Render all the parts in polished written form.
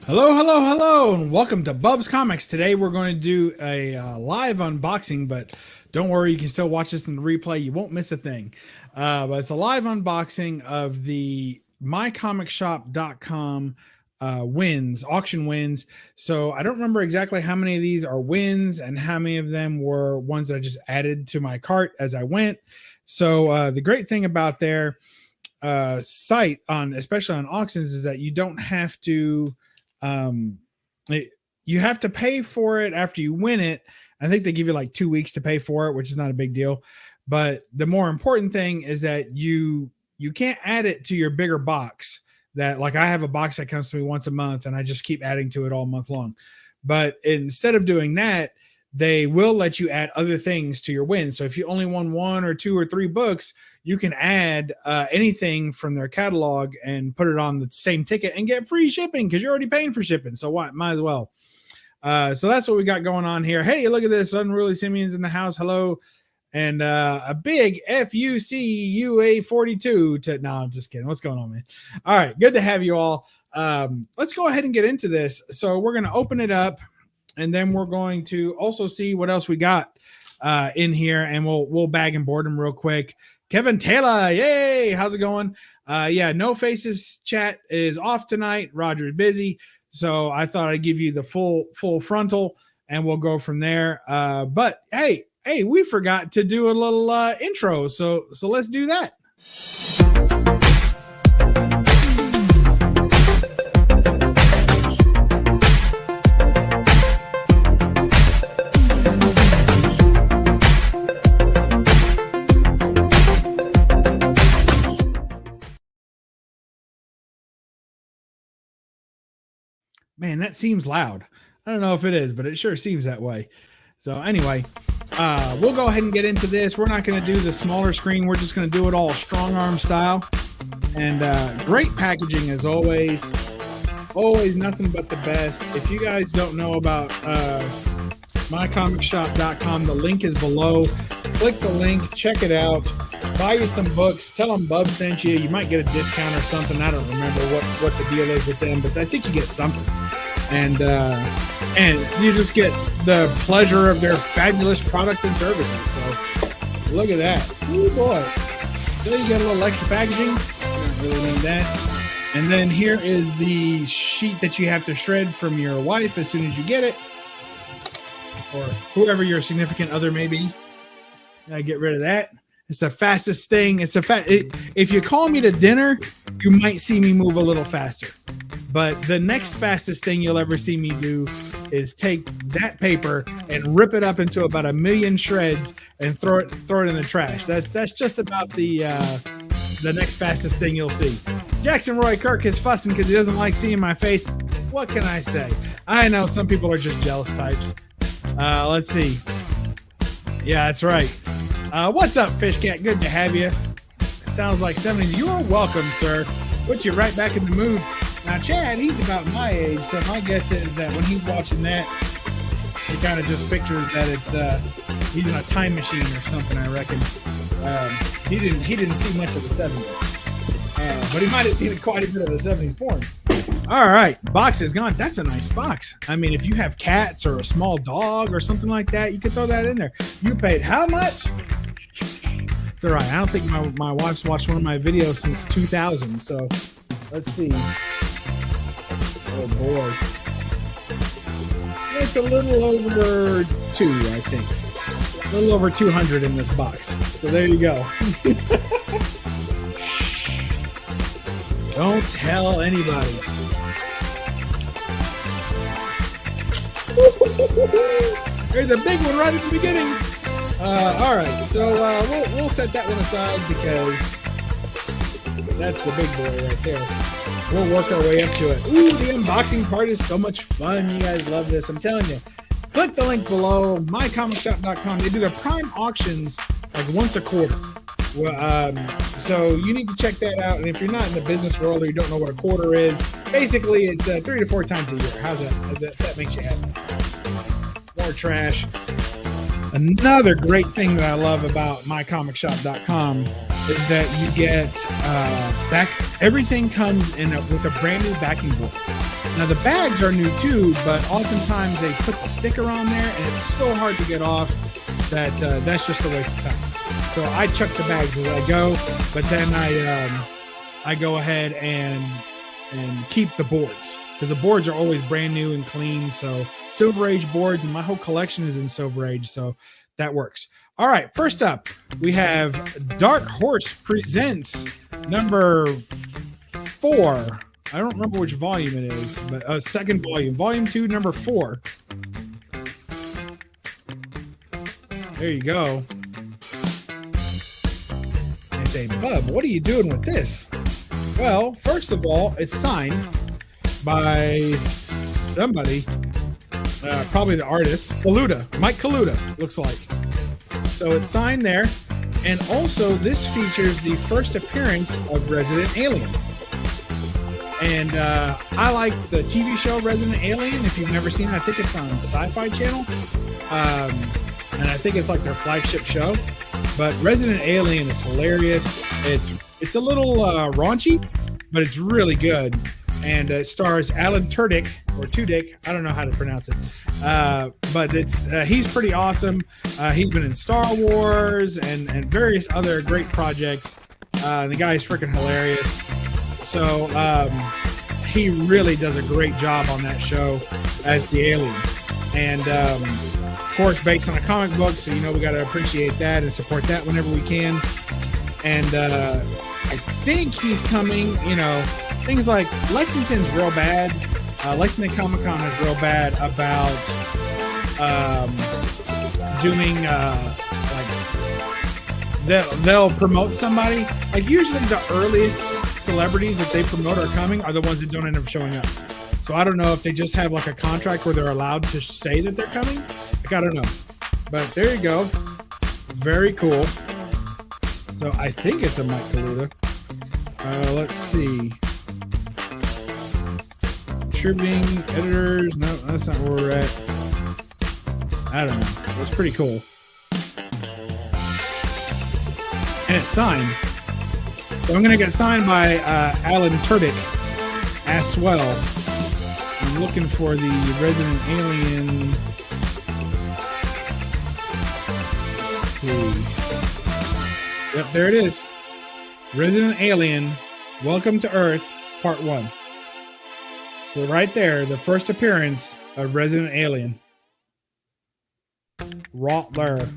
Hello, hello, hello, and welcome to Bub's Comics. Today we're going to do a live unboxing, but don't worry, you can still watch this in the replay. You won't miss a thing. But it's a live unboxing of the MyComicShop.com wins, auction wins. So I don't remember exactly how many of these are wins and how many of them were ones that I just added to my cart as I went. So the great thing about their site, especially on auctions, is that you don't have to you have to pay for it after you win it. I think they give you like 2 weeks to pay for it, which is not a big deal. But the more important thing is that you can't add it to your bigger box. That, like, I have a box that comes to me once a month and I just keep adding to it all month long. But instead of doing that, they will let you add other things to your win. So if you only won 1 or 2 or 3 books, you can add anything from their catalog and put it on the same ticket and get free shipping because you're already paying for shipping. So what? Might as well. So that's what we got going on here. Hey, look at this. Unruly Simeon's in the house. Hello. And a big FUCUA42 to, no, I'm just kidding. What's going on, man? All right. Good to have you all. Let's go ahead and get into this. So we're going to open it up, and then we're going to also see what else we got in here, and we'll bag and board them real quick. Kevin Taylor, yay! How's it going? Yeah, No Faces chat is off tonight. Roger's busy, so I thought I'd give you the full frontal, and we'll go from there. But hey, we forgot to do a little intro, so let's do that. Man, that seems loud. I don't know if it is, but it sure seems that way. So anyway, we'll go ahead and get into this. We're not going to do the smaller screen. We're just going to do it all strong arm style. And great packaging as always. Always nothing but the best. If you guys don't know about MyComicShop.com, the link is below. Click the link. Check it out. Buy you some books. Tell them Bub sent you. You might get a discount or something. I don't remember what the deal is with them, but I think you get something. And you just get the pleasure of their fabulous product and services. So look at that. Oh boy. So you get a little extra packaging. You don't really need that. And then here is the sheet that you have to shred from your wife as soon as you get it, or whoever your significant other may be. Get rid of that. It's the fastest thing. If you call me to dinner, you might see me move a little faster. But the next fastest thing you'll ever see me do is take that paper and rip it up into about 1 million shreds and throw it in the trash. That's just about the next fastest thing you'll see. Jackson Roy Kirk is fussing because he doesn't like seeing my face. What can I say? I know some people are just jealous types. Let's see. Yeah, that's right. What's up, Fish Cat? Good to have you. Sounds like 70s. You're welcome, sir. Put you right back in the mood. Now, Chad, he's about my age, so my guess is that when he's watching that, he kind of just pictures that it's he's in a time machine or something, I reckon. He didn't see much of the 70s, but he might have seen quite a bit of the 70s porn. All right, box is gone. That's a nice box. I mean, if you have cats or a small dog or something like that, you could throw that in there. You paid how much? It's all right. I don't think my wife's watched one of my videos since 2000, so let's see. Oh boy. It's a little over 2, I think. A little over 200 in this box. So there you go. Don't tell anybody. There's a big one right at the beginning. All right, so we'll set that one aside because that's the big boy right there. We'll work our way up to it. Ooh, the unboxing part is so much fun. You guys love this. I'm telling you. Click the link below, mycomicshop.com. They do their prime auctions like once a quarter. Well, so you need to check that out. And if you're not in the business world or you don't know what a quarter is, basically it's 3 to 4 times a year. How's that? That makes you happy. More trash. Another great thing that I love about mycomicshop.com is that you get everything comes with a brand new backing board. Now the bags are new too, but oftentimes they put the sticker on there and it's so hard to get off that that's just a waste of time. So I chuck the bags as I go, but then I go ahead and keep the boards, because the boards are always brand new and clean. So Silver Age boards, and my whole collection is in Silver Age, so that works. All right, first up, we have Dark Horse Presents number 4. I don't remember which volume it is, but second volume, volume 2, number 4. There you go. I say, Bub, what are you doing with this? Well, first of all, it's signed by somebody, probably the artist, Mike Kaluta, looks like. So it's signed there. And also, this features the first appearance of Resident Alien. And I like the TV show Resident Alien. If you've never seen it, I think it's on Sci-Fi Channel. And I think it's like their flagship show. But Resident Alien is hilarious. It's a little raunchy, but it's really good. And it stars Alan Tudyk, or Tudyk. I don't know how to pronounce it. But he's pretty awesome. He's been in Star Wars and various other great projects. The guy is freaking hilarious. So he really does a great job on that show as the alien. And of course, based on a comic book, so we got to appreciate that and support that whenever we can. And I think he's coming, things like Lexington's real bad. Lexington Comic Con is real bad about doing they'll promote somebody. Like usually the earliest celebrities that they promote are coming are the ones that don't end up showing up. So I don't know if they just have like a contract where they're allowed to say that they're coming. Like, I don't know. But there you go. Very cool. So I think it's a Mike Kaluta. Let's see. Contributing editors. No, that's not where we're at. I don't know. It's pretty cool. And it's signed. So I'm going to get signed by Alan Tudyk as well. I'm looking for the Resident Alien. Let's see. Yep, there it is. Resident Alien, Welcome to Earth, Part 1. So right there, the first appearance of Resident Alien. Rottler.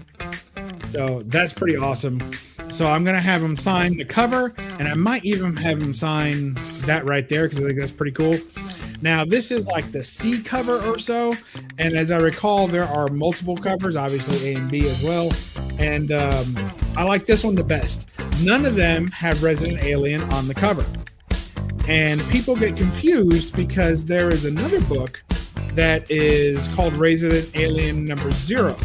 So that's pretty awesome. So I'm going to have him sign the cover, and I might even have him sign that right there because I think that's pretty cool. Now, this is like the C cover or so, and as I recall, there are multiple covers, obviously A and B as well, and I like this one the best. None of them have Resident Alien on the cover, and people get confused because there is another book that is called Resident Alien number 0.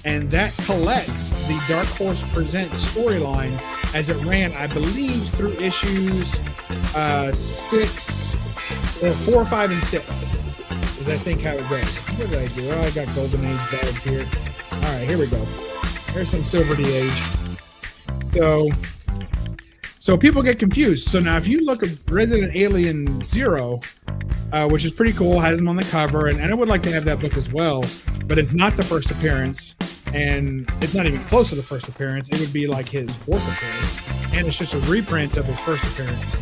And that collects the Dark Horse Presents storyline as it ran, I believe, through issues 4, 5, and 6. Is I think how it goes. What did I do? Oh, I got Golden Age bags here. All right, here we go. Here's some Silver Age. So people get confused. So now if you look at Resident Alien 0, which is pretty cool, has him on the cover, and I would like to have that book as well, but it's not the first appearance. And it's not even close to the first appearance. It would be like his 4th appearance. And it's just a reprint of his first appearance.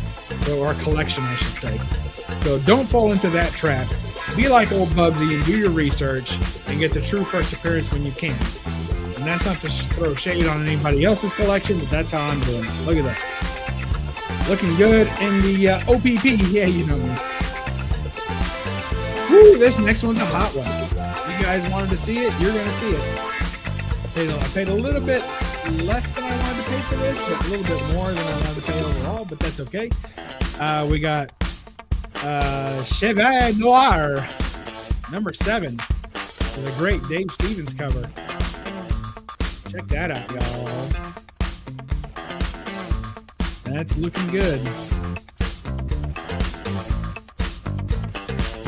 Or collection, I should say. So don't fall into that trap. Be like old Bubsy and do your research and get the true first appearance when you can. And that's not to throw shade on anybody else's collection, but that's how I'm doing it. Look at that. Looking good in the OPP. Yeah, you know me. Woo, this next one's a hot one. You guys wanted to see it, you're going to see it. I paid a little bit less than I wanted to pay for this, but a little bit more than I wanted to pay overall, but that's okay. We got Cheval Noir, number 7, with a great Dave Stevens cover. Check that out, y'all. That's looking good.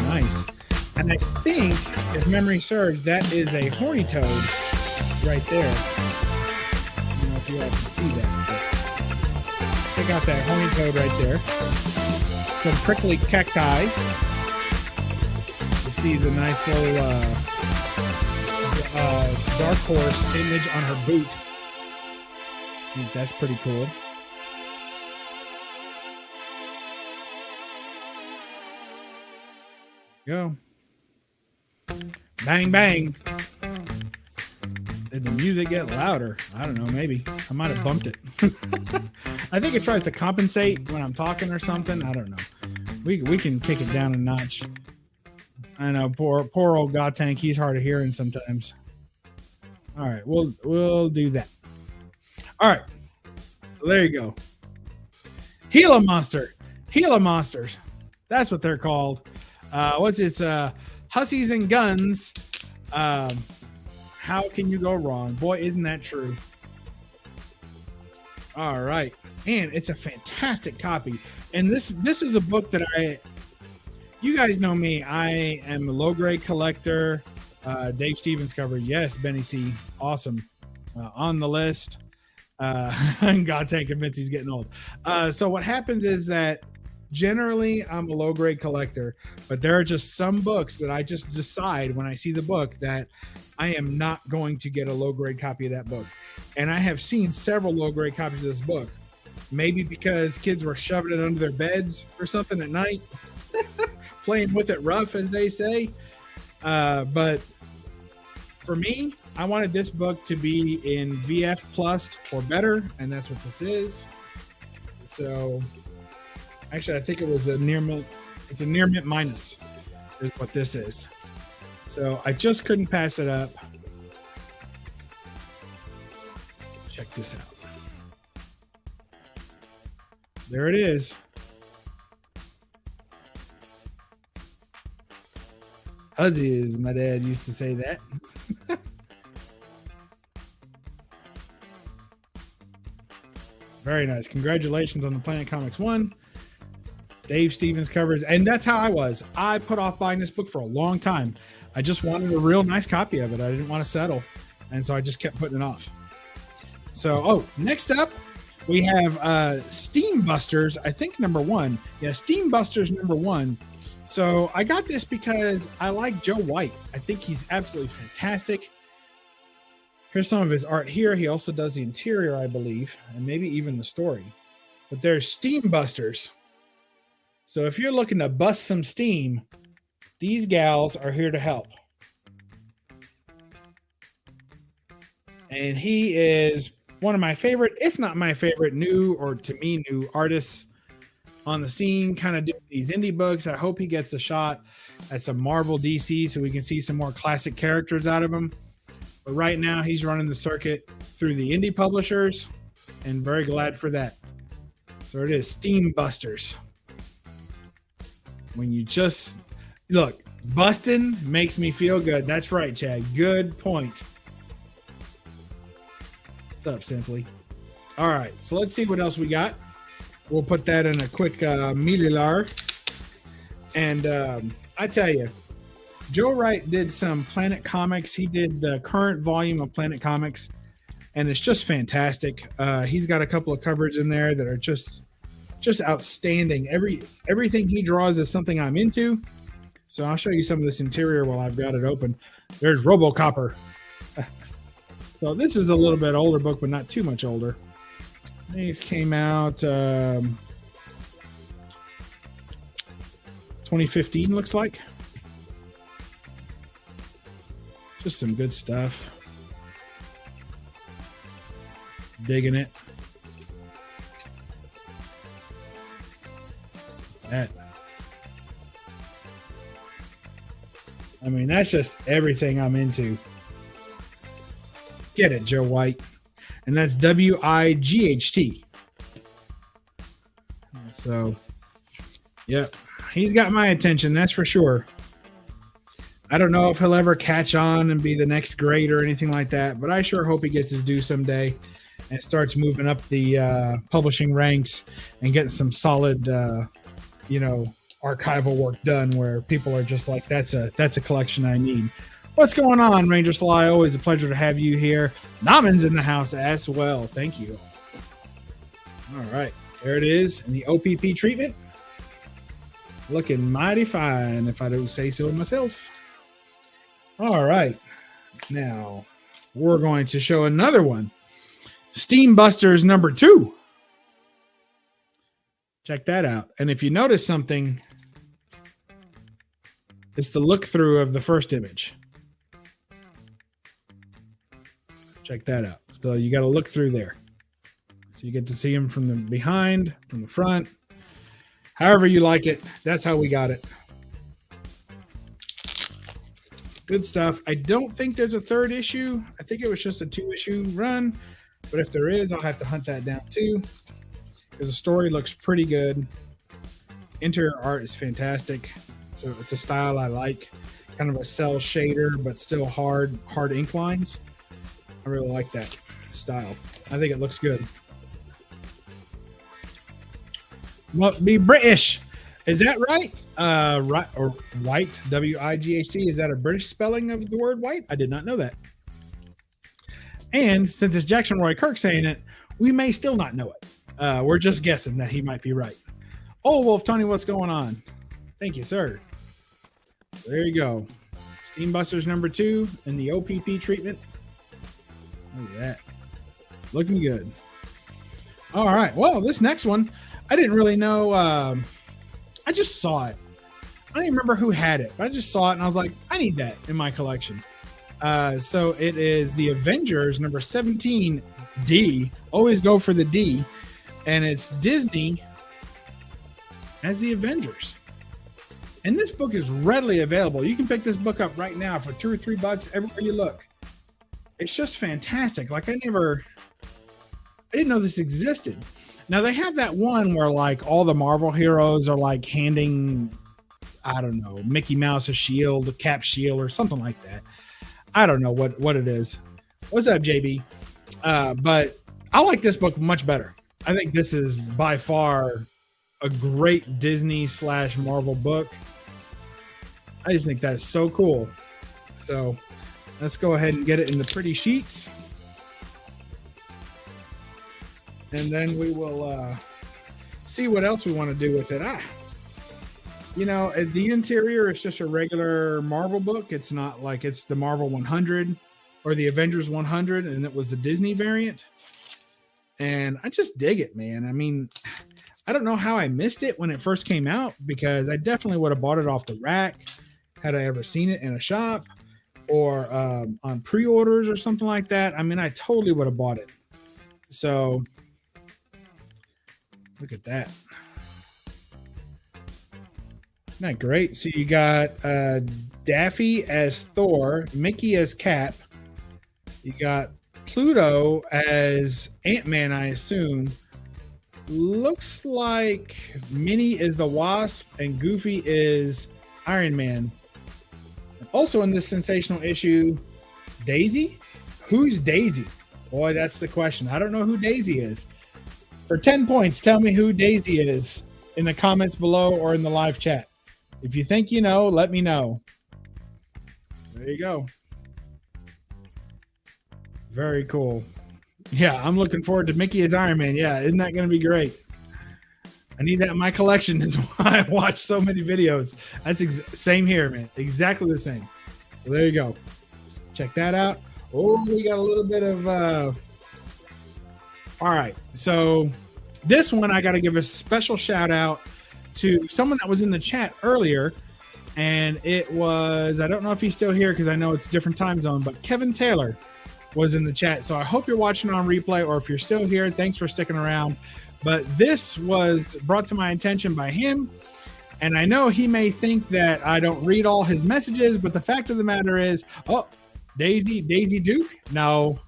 Nice. And I think, if memory serves, that is a Horny Toad right there. I don't know if you all can see that. Check out that horny toad right there. Some prickly cacti. You see the nice little dark horse image on her boot. I think that's pretty cool. Go. Bang, bang. Did the music get louder? I don't know, maybe. I might have bumped it. I think it tries to compensate when I'm talking or something. I don't know. We can kick it down a notch. I know, poor old God Tank, he's hard of hearing sometimes. All right, we'll do that. All right. So there you go. Gila Monster. Gila Monsters. That's what they're called. What's this? Hussies and Guns. How can you go wrong? Boy, isn't that true? All right. And it's a fantastic copy. And this is a book that you guys know me. I am a low grade collector. Dave Stevens cover. Yes, Benny C. Awesome. On the list. God Tank convinced he's getting old. So what happens is that generally I'm a low grade collector, but there are just some books that I just decide when I see the book that I am not going to get a low grade copy of that book. And I have seen several low grade copies of this book, maybe because kids were shoving it under their beds or something at night, playing with it rough, as they say. But for me, I wanted this book to be in VF plus or better, and that's what this is. So actually, I think it was a near mint. It's a near mint minus is what this is. So I just couldn't pass it up. Check this out. There it is. Hussies, my dad used to say that. Very nice. Congratulations on the Planet Comics 1. Dave Stevens covers. And that's how I was. I put off buying this book for a long time. I just wanted a real nice copy of it. I didn't want to settle. And so I just kept putting it off. So, next up, we have Steam Busters, I think #1. Yeah, Steam Busters #1. So I got this because I like Joe White. I think he's absolutely fantastic. Here's some of his art here. He also does the interior, I believe, and maybe even the story. But there's Steam Busters. So if you're looking to bust some steam, these gals are here to help. And he is one of my favorite, if not my favorite, new artists on the scene, kind of doing these indie books. I hope he gets a shot at some Marvel DC so we can see some more classic characters out of him. But right now he's running the circuit through the indie publishers, and very glad for that. So it is Steam Busters. When you just look, busting makes me feel good. That's right, Chad. Good point. What's up, Simply? All right, so let's see what else we got. We'll put that in a quick mililar. And I tell you, Joe Wright did some Planet Comics. He did the current volume of Planet Comics, and it's just fantastic. He's got a couple of covers in there that are just outstanding. Everything he draws is something I'm into. So I'll show you some of this interior while I've got it open. There's RoboCopper. So this is a little bit older book, but not too much older. These came out 2015, looks like. Just some good stuff. Digging it. That. I mean, that's just everything I'm into. Get it, Joe White. And that's WIGHT. So, yep. He's got my attention, that's for sure. I don't know if he'll ever catch on and be the next great or anything like that, but I sure hope he gets his due someday and starts moving up the publishing ranks and getting some solid, archival work done where people are just like, that's a collection I need. What's going on, Ranger Sly? Always a pleasure to have you here. Naman's in the house as well. Thank you. All right. There it is in the OPP treatment. Looking mighty fine, if I don't say so myself. All right. Now, we're going to show another one. Steam Busters number 2. Check that out. And if you notice something, it's the look through of the first image. Check that out. So you got to look through there. So you get to see them from the behind, from the front. However you like it. That's how we got it. Good stuff. I don't think there's a 3rd issue. I think it was just a 2-issue run. But if there is, I'll have to hunt that down too. Because the story looks pretty good. Interior art is fantastic. So it's a style I like. Kind of a cell shader, but still hard ink lines. I really like that style. I think it looks good. Must be British. Is that right? Right or white? W-I-G-H-T. Is that a British spelling of the word white? I did not know that. And since it's Jackson Roy Kirk saying it, we may still not know it. We're just guessing that he might be right. Oh, Wolf Tony, what's going on? Thank you, sir. There you go. Steam Busters number 2 in the OPP treatment. Look at that. Looking good. All right. Well, this next one, I didn't really know. I just saw it. I don't even remember who had it, but I just saw it and I was like, I need that in my collection. So it is the Avengers number 17 D. Always go for the D. And it's Disney as the Avengers. And this book is readily available. You can pick this book up right now for $2 or $3 everywhere you look. It's just fantastic. Like I didn't know this existed. Now they have that one where like all the Marvel heroes are like handing, I don't know, Mickey Mouse a shield, a Cap shield or something like that. I don't know what it is. What's up, JB? But I like this book much better. I think this is by far a great Disney / Marvel book. I just think that is so cool. So let's go ahead and get it in the pretty sheets. And then we will see what else we want to do with it. You know, the interior is just a regular Marvel book. It's not like it's the Marvel 100 or the Avengers 100, and it was the Disney variant. And I just dig it, man. I mean, I don't know how I missed it when it first came out, because I definitely would have bought it off the rack had I ever seen it in a shop or on pre-orders or something like that. I mean, I totally would have bought it. So look at that. Isn't that great? So you got Daffy as Thor, Mickey as Cap. You got Pluto as Ant-Man, I assume. Looks like Minnie is the Wasp and Goofy is Iron Man. Also in this sensational issue, Daisy? Who's Daisy? Boy, that's the question. I don't know who Daisy is. For 10 points, tell me who Daisy is in the comments below or in the live chat. If you think you know, let me know. There you go. Very cool. Yeah, I'm looking forward to Mickey as Iron Man. Yeah, isn't that going to be great? I need that in my collection. Is why I watch so many videos. That's same here, man. Exactly the same. So there you go. Check that out. Oh, we got a little bit of... All right. So this one, I got to give a special shout out to someone that was in the chat earlier. And it was... I don't know if he's still here because I know it's a different time zone. But Kevin Taylor was in the chat. So I hope you're watching on replay, or if you're still here, thanks for sticking around. But this was brought to my attention by him. And I know he may think that I don't read all his messages, but the fact of the matter is, oh, Daisy Duke? No.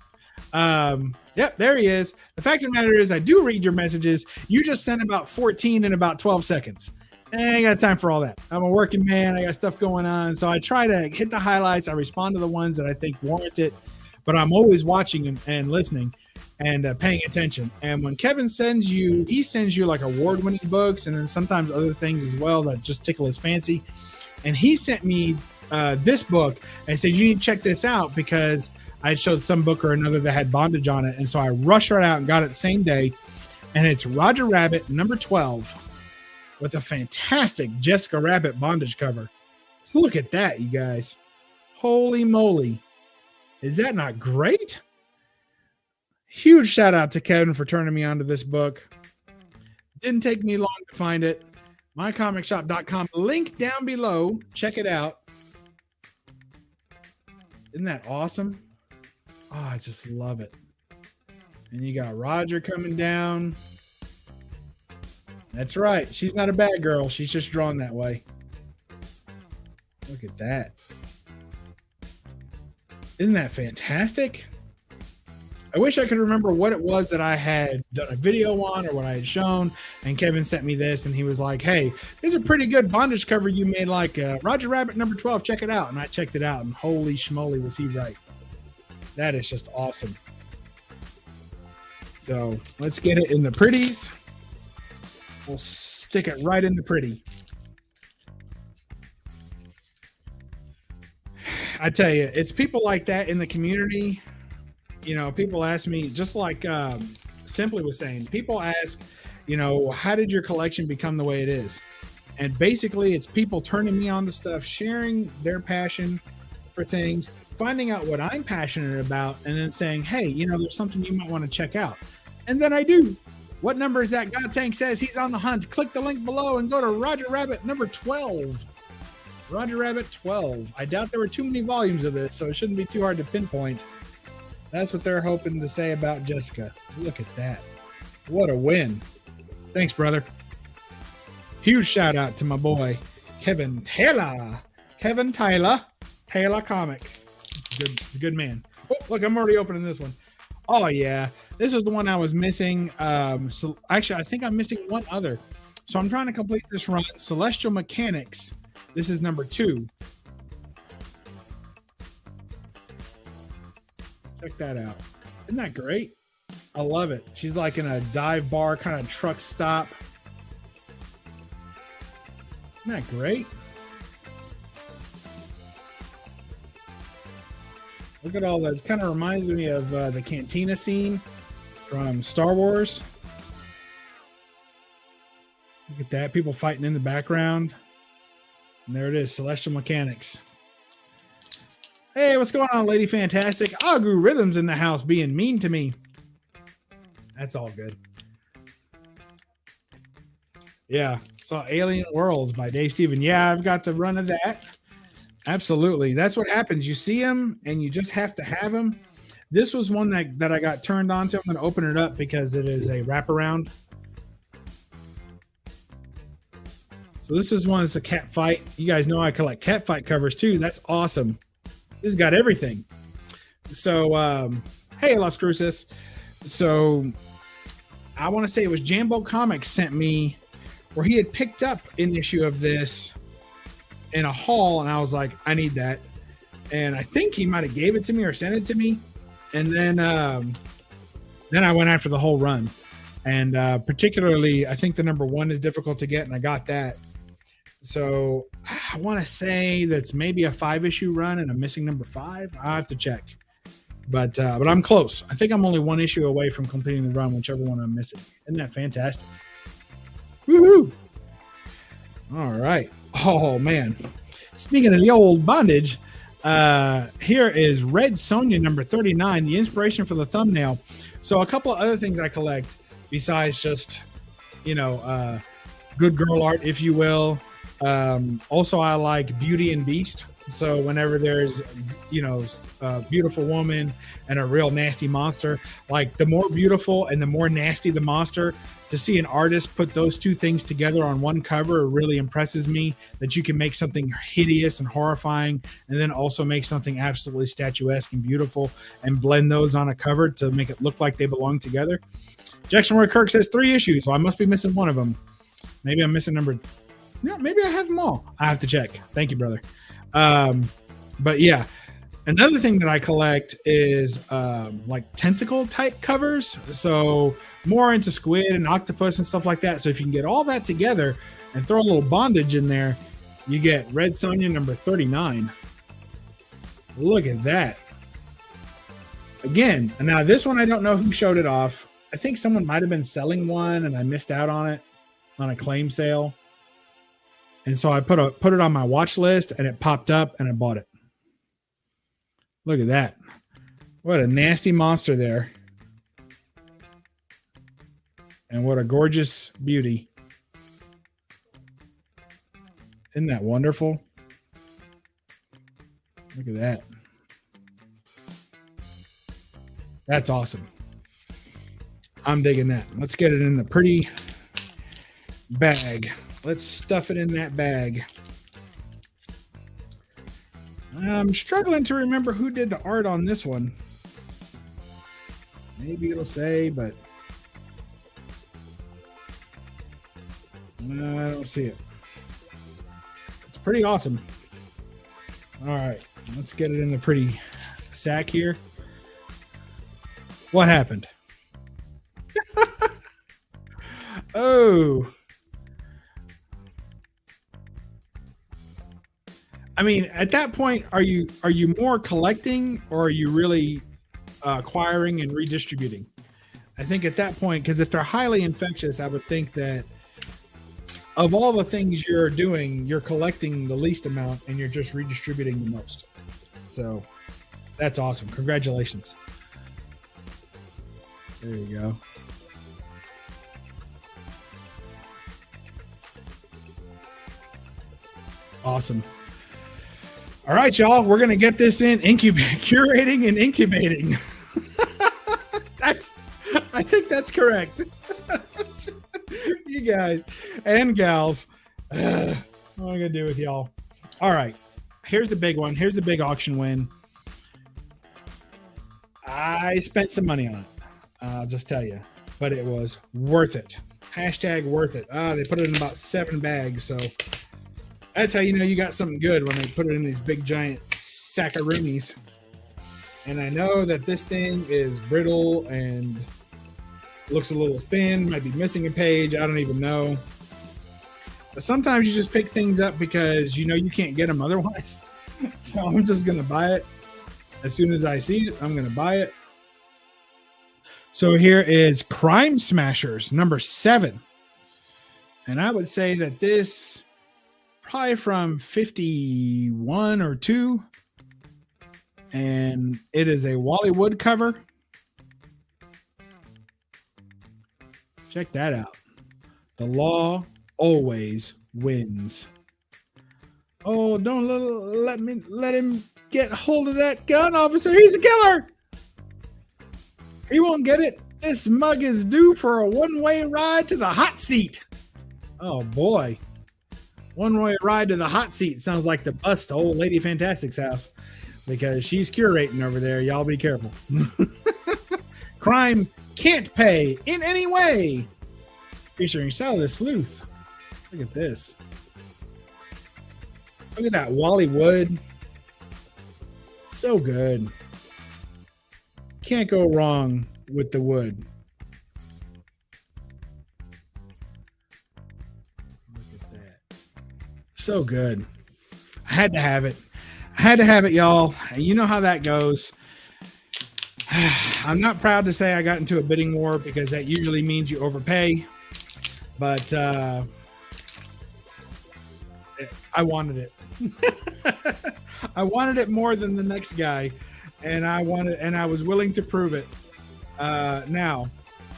Yep, there he is. The fact of the matter is I do read your messages. You just sent about 14 in about 12 seconds. I ain't got time for all that. I'm a working man. I got stuff going on. So I try to hit the highlights. I respond to the ones that I think warrant it. But I'm always watching and listening and paying attention. And when Kevin sends you, he sends you like award-winning books and then sometimes other things as well that just tickle his fancy. And he sent me this book and said, you need to check this out, because I showed some book or another that had bondage on it. And so I rushed right out and got it the same day. And it's Roger Rabbit number 12 with a fantastic Jessica Rabbit bondage cover. Look at that, you guys. Holy moly. Is that not great? Huge shout out to Kevin for turning me onto this book. Didn't take me long to find it. MyComicShop.com. Link down below. Check it out. Isn't that awesome? Oh, I just love it. And you got Roger coming down. That's right. She's not a bad girl. She's just drawn that way. Look at that. Isn't that fantastic? I wish I could remember what it was that I had done a video on or what I had shown. And Kevin sent me this and he was like, hey, there's a pretty good bondage cover you made, like Roger Rabbit number 12. Check it out. And I checked it out and holy schmoly, was he right. That is just awesome. So let's get it in the pretties. We'll stick it right in the pretty. I tell you, it's people like that in the community. You know, people ask me, just like Simply was saying, people ask, you know, how did your collection become the way it is? And basically, it's people turning me on to stuff, sharing their passion for things, finding out what I'm passionate about, and then saying, hey, you know, there's something you might want to check out. And then I do. What number is that? God Tank says he's on the hunt. Click the link below and go to Roger Rabbit number 12. Roger Rabbit 12. I doubt there were too many volumes of this, so it shouldn't be too hard to pinpoint. That's what they're hoping to say about Jessica. Look at that. What a win. Thanks, brother. Huge shout out to my boy, Kevin Taylor. Kevin Taylor. Taylor Comics. He's a good man. Oh, look, I'm already opening this one. Oh, yeah. This was the one I was missing. So actually, I think I'm missing one other. So I'm trying to complete this run. Celestial Mechanics. This is number 2. Check that out. Isn't that great? I love it. She's like in a dive bar kind of truck stop. Isn't that great? Look at all that. It kind of reminds me of the cantina scene from Star Wars. Look at that. People fighting in the background. And there it is, Celestial Mechanics. Hey, what's going on, Lady Fantastic? Agu Rhythms in the house being mean to me. That's all good. Yeah, saw Alien Worlds by Dave Steven. Yeah, I've got the run of that. Absolutely. That's what happens. You see them and you just have to have them. This was one that I got turned on to. I'm going to open it up because it is a wraparound. So this is one that's a cat fight. You guys know I collect cat fight covers too. That's awesome. This has got everything. So, hey, Las Cruces. So I want to say it was Jambo Comics sent me where he had picked up an issue of this in a haul. And I was like, I need that. And I think he might've gave it to me or sent it to me. And then I went after the whole run. And particularly, I think the number 1 is difficult to get. And I got that. So I want to say that's maybe a 5-issue run and I'm missing number 5. I'll have to check, but I'm close. I think I'm only 1 issue away from completing the run, whichever one I'm missing. Isn't that fantastic? Woohoo! All right. Oh man. Speaking of the old bondage, here is Red Sonja number 39, the inspiration for the thumbnail. So a couple of other things I collect besides just, you know, good girl art, if you will. Also, I like Beauty and Beast. So whenever there's, you know, a beautiful woman and a real nasty monster, like the more beautiful and the more nasty the monster, to see an artist put those two things together on one cover really impresses me, that you can make something hideous and horrifying and then also make something absolutely statuesque and beautiful and blend those on a cover to make it look like they belong together. Jackson Roy Kirk says 3 issues, so I must be missing one of them. Maybe I'm missing number. No, maybe I have them all. I have to check. Thank you, brother. But yeah, another thing that I collect is like tentacle type covers. So more into squid and octopus and stuff like that. So if you can get all that together and throw a little bondage in there, you get Red Sonja number 39. Look at that. Again, and now this one, I don't know who showed it off. I think someone might have been selling one and I missed out on it on a claim sale. And so I put it on my watch list and it popped up and I bought it. Look at that. What a nasty monster there. And what a gorgeous beauty. Isn't that wonderful? Look at that. That's awesome. I'm digging that. Let's get it in the pretty bag. Let's stuff it in that bag. I'm struggling to remember who did the art on this one. Maybe it'll say, but I don't see it. It's pretty awesome. All right, let's get it in the pretty sack here. What happened? Oh. I mean, at that point, are you more collecting or are you really acquiring and redistributing? I think at that point, because if they're highly infectious, I would think that of all the things you're doing, you're collecting the least amount and you're just redistributing the most. So that's awesome. Congratulations. There you go. Awesome. All right, y'all. We're gonna get this in curating and incubating. I think that's correct. You guys and gals, what am I gonna do with y'all? All right, here's the big one. Here's the big auction win. I spent some money on it. I'll just tell you, but it was worth it. Hashtag worth it. They put it in about 7 bags, so that's how you know you got something good when they put it in these big giant saccharoonies. And I know that this thing is brittle and looks a little thin, might be missing a page. I don't even know. But sometimes you just pick things up because you know you can't get them otherwise. So I'm just going to buy it. As soon as I see it, I'm going to buy it. So here is Crime Smashers, number 7. And I would say that this probably from 51 or 2. And it is a Wally Wood cover. Check that out. The law always wins. Oh, don't let him get hold of that gun, officer. He's a killer. He won't get it. This mug is due for a one-way ride to the hot seat. Oh, boy. One-way ride to the hot seat sounds like the bus to old Lady Fantastic's house because she's curating over there. Y'all be careful. Crime can't pay in any way. Featuring Sally the Sleuth. Look at this. Look at that Wally Wood. So good. Can't go wrong with the wood. Look at that. So good. I had to have it. I had to have it, y'all. You know how that goes. I'm not proud to say I got into a bidding war because that usually means you overpay. But I wanted it. I wanted it more than the next guy. And I was willing to prove it. Now,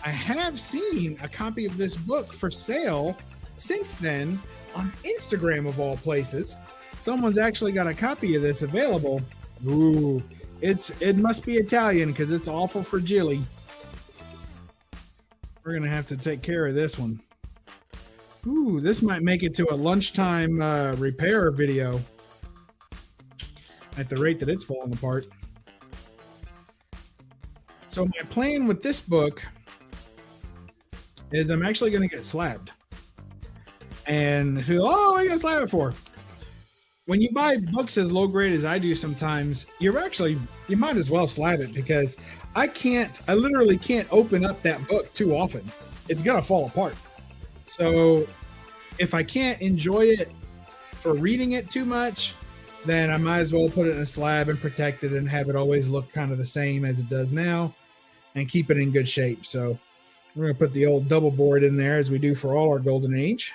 I have seen a copy of this book for sale since then on Instagram of all places. Someone's actually got a copy of this available. Ooh, it must be Italian because it's awful fragile. We're gonna have to take care of this one. Ooh, this might make it to a lunchtime repair video at the rate that it's falling apart. So my plan with this book is I'm actually going to get slabbed. And what are you going to slab it for? When you buy books as low grade as I do sometimes, you might as well slab it because I literally can't open up that book too often. It's going to fall apart. So if I can't enjoy it for reading it too much, then I might as well put it in a slab and protect it and have it always look kind of the same as it does now and keep it in good shape. So We're going to put the old double board in there as we do for all our Golden Age.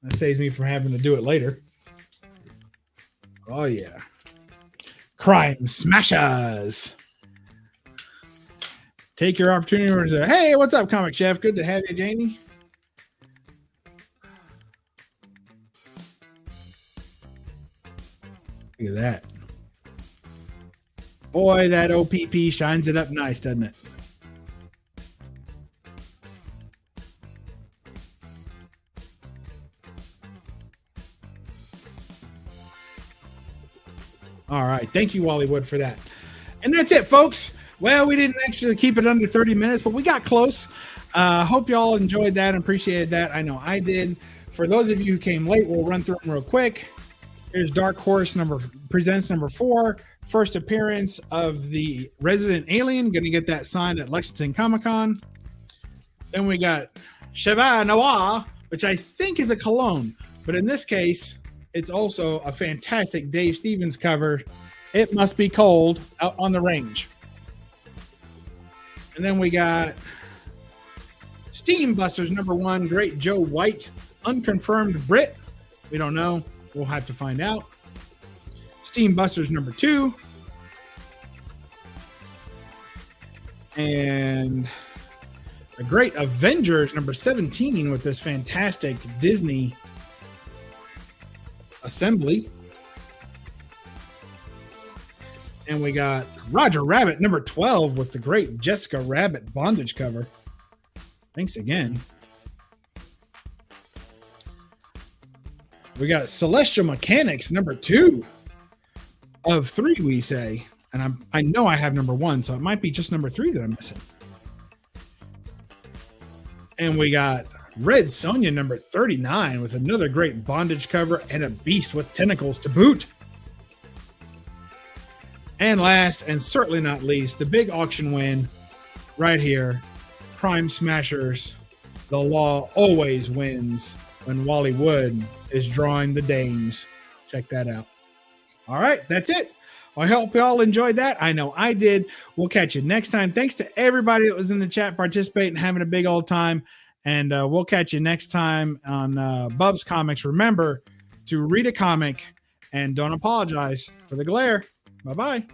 That saves me from having to do it later. Oh, yeah. Crime Smashers. Take your opportunity to say, hey, what's up, Comic Chef? Good to have you, Jamie. Look at that. Boy, that OPP shines it up nice, doesn't it? All right. Thank you, Wally Wood, for that. And that's it, folks. Well, we didn't actually keep it under 30 minutes, but we got close. Hope y'all enjoyed that and appreciated that. I know I did. For those of you who came late, we'll run through them real quick. Here's Dark Horse presents number 4. First appearance of the Resident Alien. Going to get that signed at Lexington Comic-Con. Then we got Cheval Noir, which I think is a cologne. But in this case, it's also a fantastic Dave Stevens cover. It Must Be Cold out on the range. And then we got Steam Busters number 1, Great Joe White, unconfirmed Brit. We don't know. We'll have to find out. Steam Busters number 2. And the Great Avengers number 17 with this fantastic Disney assembly. And we got Roger Rabbit number 12 with the great Jessica Rabbit bondage cover. Thanks again. We got Celestial Mechanics number 2 of 3, we say. And I know I have number 1, so it might be just number 3 that I'm missing. And we got Red Sonja number 39 with another great bondage cover and a beast with tentacles to boot. And last, and certainly not least, the big auction win right here. Crime Smashers. The law always wins when Wally Wood is drawing the dames. Check that out. All right, that's it. I hope y'all enjoyed that. I know I did. We'll catch you next time. Thanks to everybody that was in the chat participating, having a big old time. And we'll catch you next time on Bub's Comics. Remember to read a comic and don't apologize for the glare. Bye-bye.